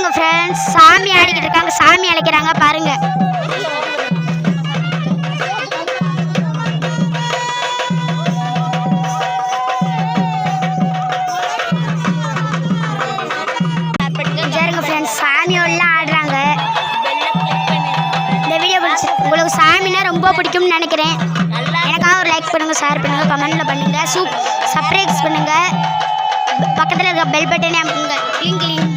பாருங்க ஃப்ரெண்ட்ஸ், சாமி ஆடிக்கிட்டு இருக்காங்க, சாமி அழைக்கிறாங்க பாருங்க. சரிங்க ஃப்ரெண்ட்ஸ், சாமியோடலாம் ஆடுறாங்க. இந்த வீடியோ உங்களுக்கு சாமினா ரொம்ப பிடிக்கும்னு நினைக்கிறேன். எனக்காக ஒரு லைக் பண்ணுங்கள், ஷேர் பண்ணுங்கள், கமெண்ட்டில் பண்ணுங்கள், சப்ஸ்கிரைப் பண்ணுங்கள், பக்கத்தில் இருக்க பெல் பட்டனே அமுக்குங்க. கிளிங் கிளிங்.